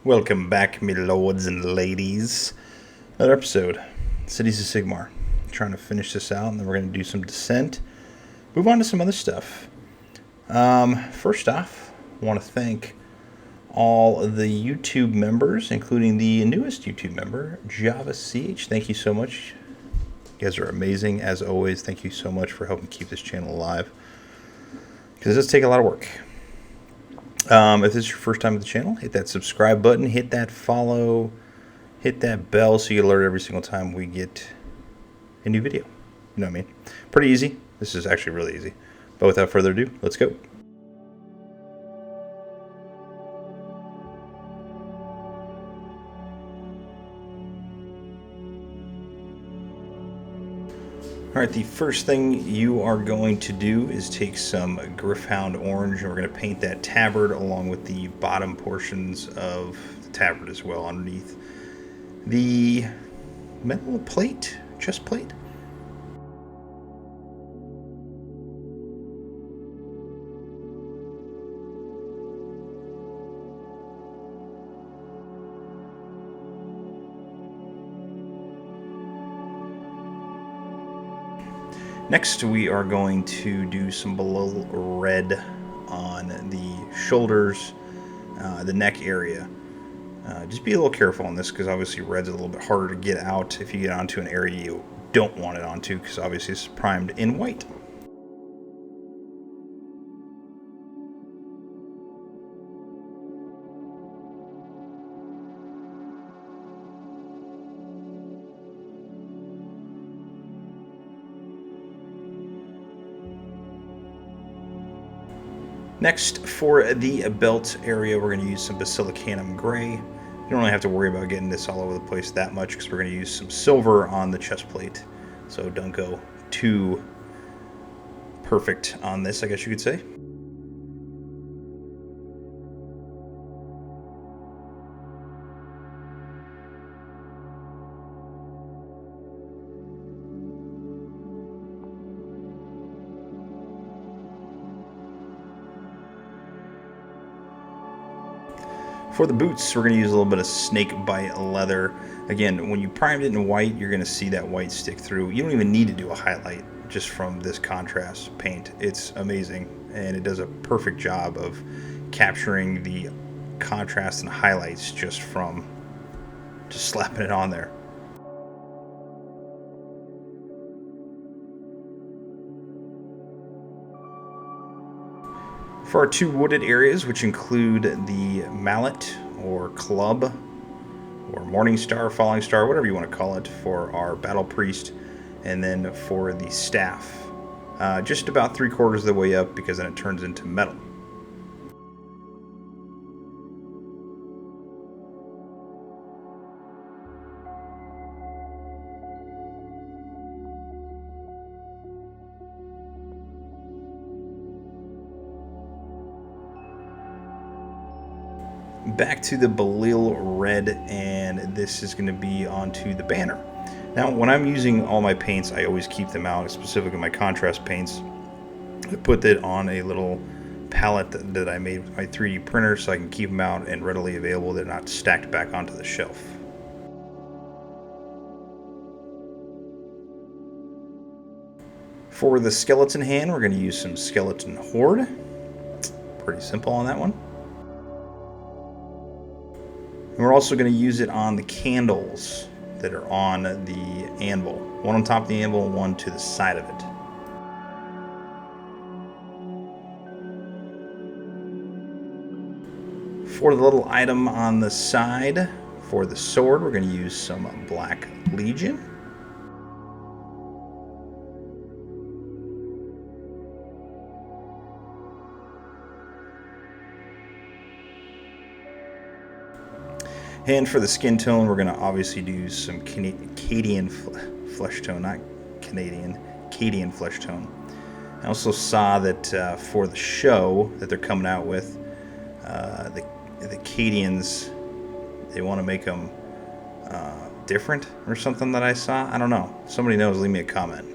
Welcome back, me lords and ladies. Another episode, Cities of Sigmar. Trying to finish this out, and then we're going to do some Descent. Move on to some other stuff. First off, I want to thank all of the YouTube members, including the newest YouTube member, Java CH. Thank you so much. You guys are amazing, as always. Thank you so much for helping keep this channel alive, because it does take a lot of work. If this is your first time at the channel, hit that subscribe button, hit that follow, hit that bell so you get alerted every single time we get a new video. You know what I mean? Pretty easy. This is actually really easy. But without further ado, let's go. Alright, the first thing you are going to do is take some Gryph Hound Orange, and we're going to paint that tabard along with the bottom portions of the tabard as well underneath the metal plate, chest plate. Next, we are going to do some Baal Red on the shoulders, the neck area. Just be a little careful on this, because obviously red's a little bit harder to get out if you get onto an area you don't want it onto, because obviously it's primed in white. Next, for the belt area, we're going to use some Basicicanum Grey. You don't really have to worry about getting this all over the place that much, because we're going to use some silver on the chest plate. So don't go too perfect on this, I guess you could say. For the boots, we're going to use a little bit of Snakebite Leather. Again, when you primed it in white, you're going to see that white stick through. You don't even need to do a highlight just from this contrast paint. It's amazing, and it does a perfect job of capturing the contrast and highlights just from slapping it on there. For our two wooded areas, which include the mallet or club or morning star, falling star, whatever you want to call it, for our battle priest, and then for the staff, just about 3/4 of the way up, because then it turns into metal. Back to the Baal Red, and this is going to be onto the banner. Now, when I'm using all my paints, I always keep them out, specifically my contrast paints. I put that on a little palette that I made with my 3D printer, so I can keep them out and readily available. They're not stacked back onto the shelf. For the skeleton hand, we're going to use some skeleton Horde. Pretty simple on that one. And we're also going to use it on the candles that are on the anvil. One on top of the anvil and one to the side of it. For the little item on the side, for the sword, we're going to use some Black Legion. And for the skin tone, we're going to obviously do some Cadian Fleshtone, not Canadian, Cadian Fleshtone. I also saw that for the show that they're coming out with, the Cadians, they want to make them different or something that I saw. I don't know. Somebody knows, leave me a comment.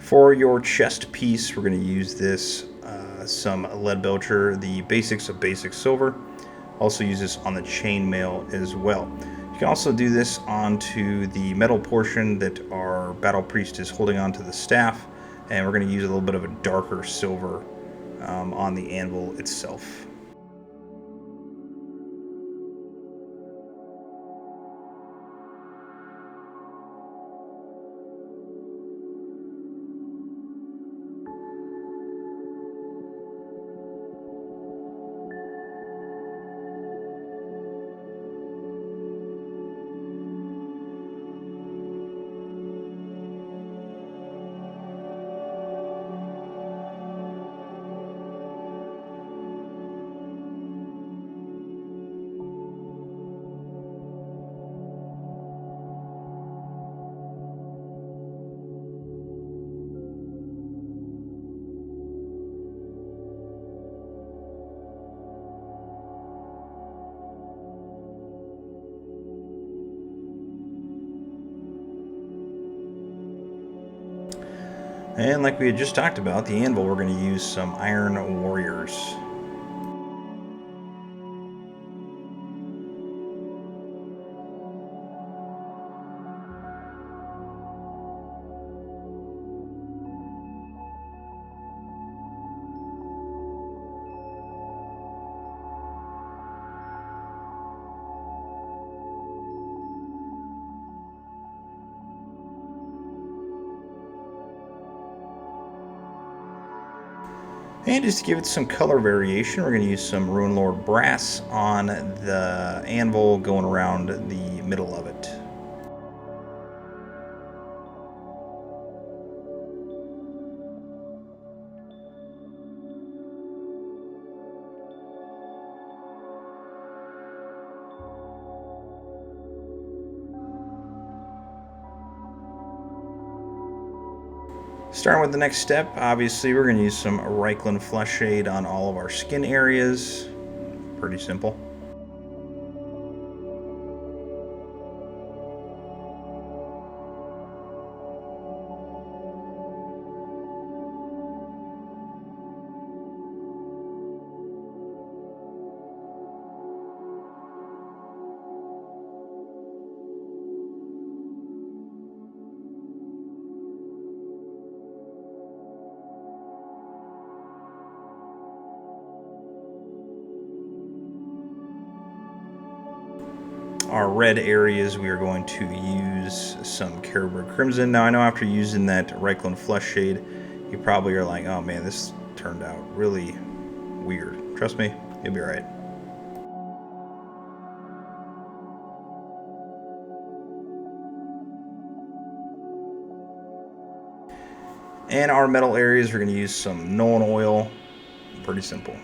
For your chest piece, we're going to use this, some Leadbelcher, the basics of basic silver. Also use this on the chainmail as well. You can also do this onto the metal portion that our battle priest is holding onto the staff, and we're going to use a little bit of a darker silver on the anvil itself. And like we had just talked about, the anvil, we're going to use some Iron Warriors. And just to give it some color variation, we're going to use some Runelord Brass on the anvil going around the middle of it. Starting with the next step, obviously we're going to use some Reikland Fleshshade on all of our skin areas. Pretty simple. Our red areas, we are going to use some Carroburg Crimson. Now, I know after using that Reikland Fleshshade, you probably are like, oh man, this turned out really weird. Trust me, you'll be alright. And our metal areas, we're going to use some Nulin Oil. Pretty simple.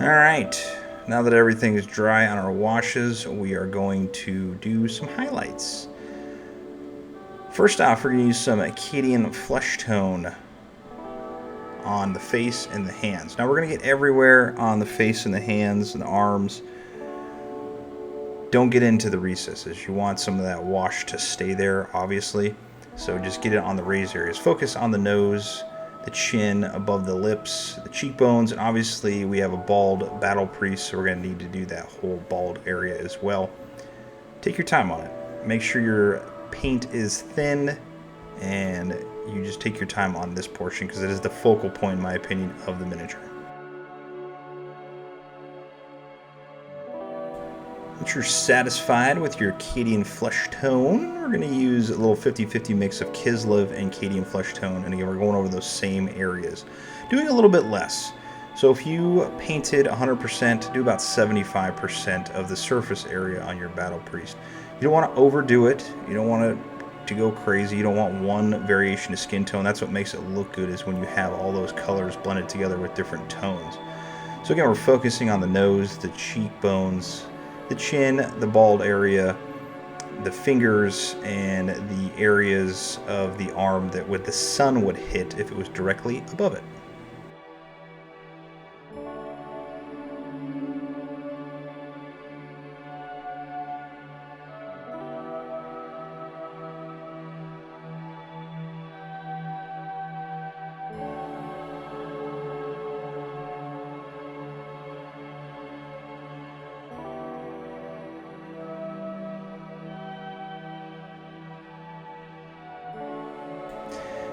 Alright, now that everything is dry on our washes, we are going to do some highlights. First off, we're going to use some Cadian Fleshtone on the face and the hands. Now we're going to get everywhere on the face and the hands and the arms. Don't get into the recesses. You want some of that wash to stay there, obviously. So just get it on the raised areas. Focus on the nose, the chin, above the lips, the cheekbones, and obviously we have a bald battle priest, so we're going to need to do that whole bald area as well. Take your time on it. Make sure your paint is thin, and you just take your time on this portion because it is the focal point, in my opinion, of the miniature. Once you're satisfied with your Cadian Fleshtone, we're going to use a little 50-50 mix of Kislev and Cadian Fleshtone, and again, we're going over those same areas, doing a little bit less. So if you painted 100%, do about 75% of the surface area on your battle priest. You don't want to overdo it. You don't want to go crazy. You don't want one variation of skin tone. That's what makes it look good, is when you have all those colors blended together with different tones. So again, we're focusing on the nose, the cheekbones, the chin, the bald area, the fingers, and the areas of the arm that the sun would hit if it was directly above it.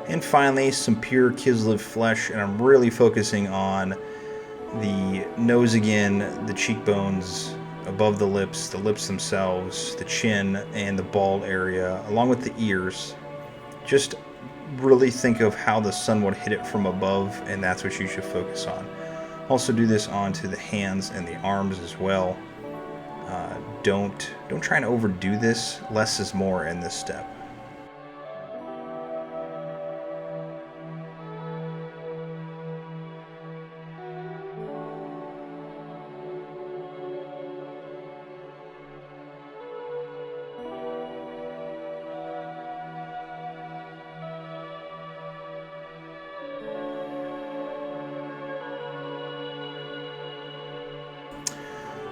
And finally, some pure Kislev Flesh, and I'm really focusing on the nose again, the cheekbones, above the lips themselves, the chin, and the bald area, along with the ears. Just really think of how the sun would hit it from above, and that's what you should focus on. Also do this onto the hands and the arms as well. Don't try and overdo this. Less is more in this step.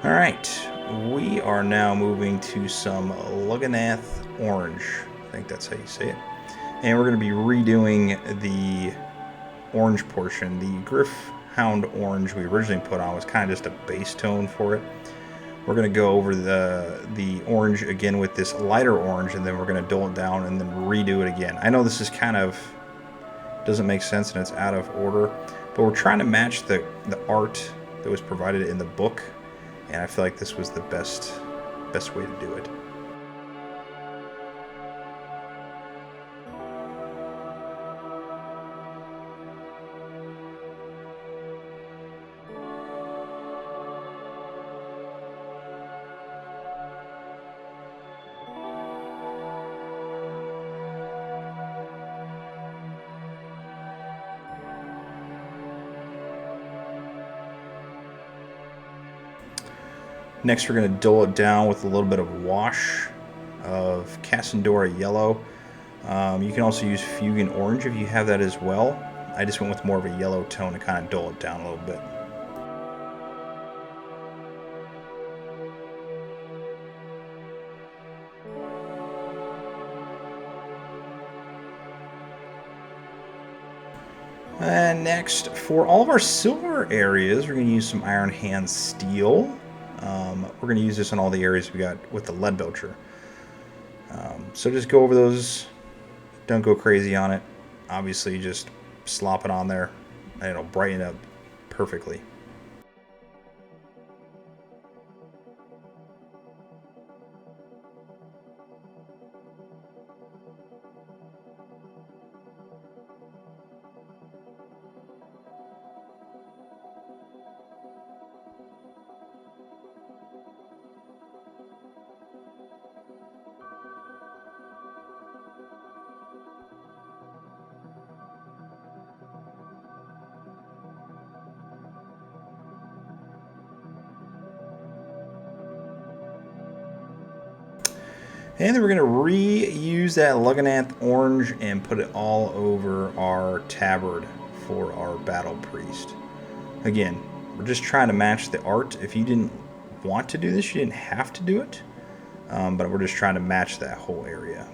Alright, we are now moving to some Lugganath Orange. I think that's how you say it. And we're going to be redoing the orange portion. The Gryph Hound Orange we originally put on was kind of just a base tone for it. We're going to go over the orange again with this lighter orange, and then we're going to dull it down and then redo it again. I know this is kind of doesn't make sense and it's out of order, but we're trying to match the art that was provided in the book. And I feel like this was the best way to do it. Next, we're going to dull it down with a little bit of wash of Casandora Yellow. You can also use Fugan Orange if you have that as well. I just went with more of a yellow tone to kind of dull it down a little bit. And next, for all of our silver areas, we're going to use some Iron Hand Steel. We're going to use this on all the areas we got with the Leadbelcher. So just go over those. Don't go crazy on it. Obviously, just slop it on there, and it'll brighten up perfectly. And then we're going to reuse that Lugganath Orange and put it all over our tabard for our Battle Priest. Again, we're just trying to match the art. If you didn't want to do this, you didn't have to do it. But we're just trying to match that whole area.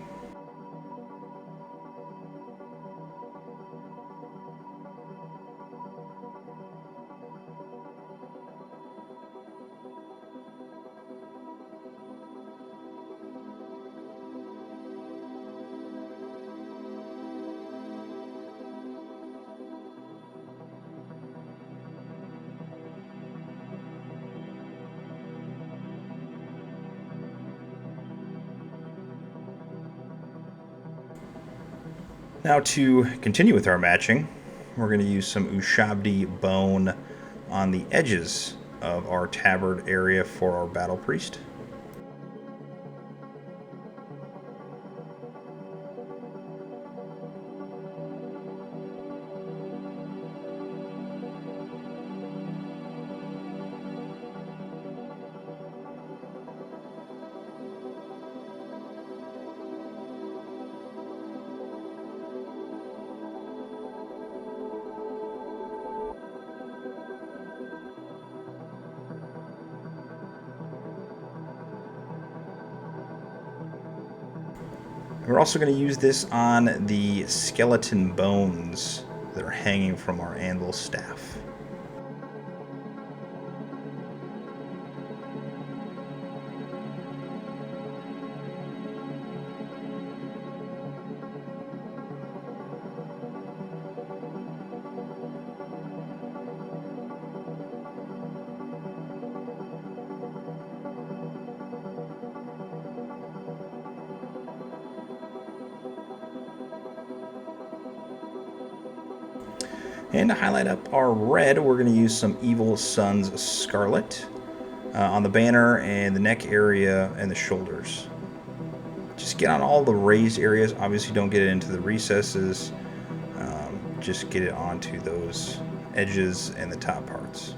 Now to continue with our matching, we're going to use some Ushabti Bone on the edges of our tabard area for our Battle Priest. We're also going to use this on the skeleton bones that are hanging from our anvil staff. And to highlight up our red, we're going to use some Evil Sunz Scarlet on the banner and the neck area and the shoulders. Just get on all the raised areas. Obviously don't get it into the recesses. Just get it onto those edges and the top parts.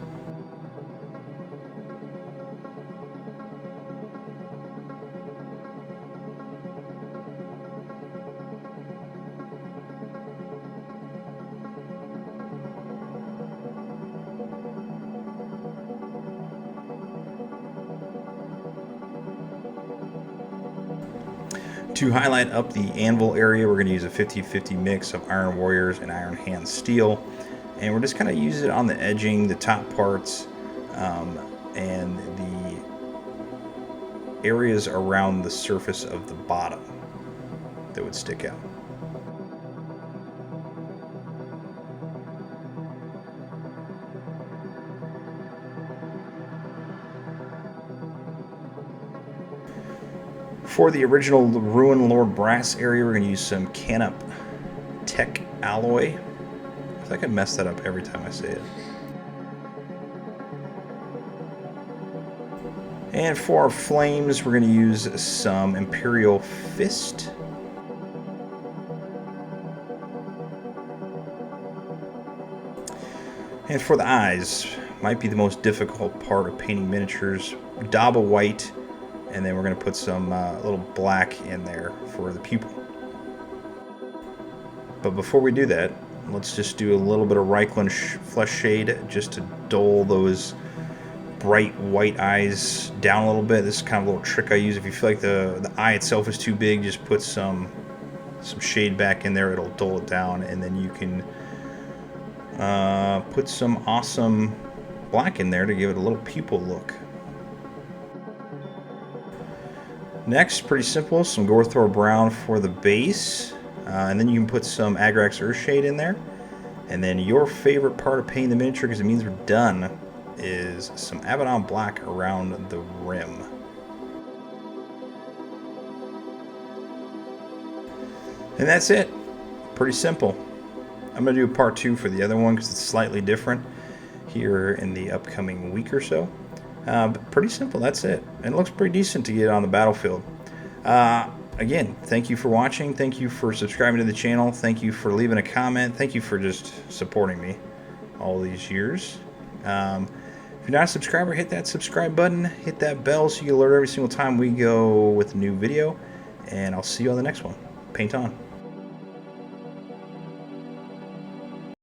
To highlight up the anvil area, we're going to use a 50-50 mix of Iron Warriors and Iron Hand Steel. And we're just kind of use it on the edging, the top parts, and the areas around the surface of the bottom that would stick out. For the original Runelord Brass area, we're going to use some Canoptek Alloy. I feel like I mess that up every time I say it. And for our flames, we're going to use some Imperial Fist. And for the eyes, might be the most difficult part of painting miniatures. Daub of white. And then we're going to put some little black in there for the pupil. But before we do that, let's just do a little bit of Reikland Fleshshade just to dull those bright white eyes down a little bit. This is kind of a little trick I use. If you feel like the eye itself is too big, just put some shade back in there. It'll dull it down, and then you can put some awesome black in there to give it a little pupil look. Next, pretty simple, some Gorthor Brown for the base, and then you can put some Agrax Earthshade in there. And then your favorite part of painting the miniature, because it means we're done, is some Abaddon Black around the rim. And that's it. Pretty simple. I'm going to do part 2 for the other one because it's slightly different here in the upcoming week or so. But pretty simple, that's it. And it looks pretty decent to get on the battlefield. Again, thank you for watching. Thank you for subscribing to the channel. Thank you for leaving a comment. Thank you for just supporting me all these years. If you're not a subscriber, hit that subscribe button. Hit that bell so you get alerted every single time we go with a new video. And I'll see you on the next one. Paint on.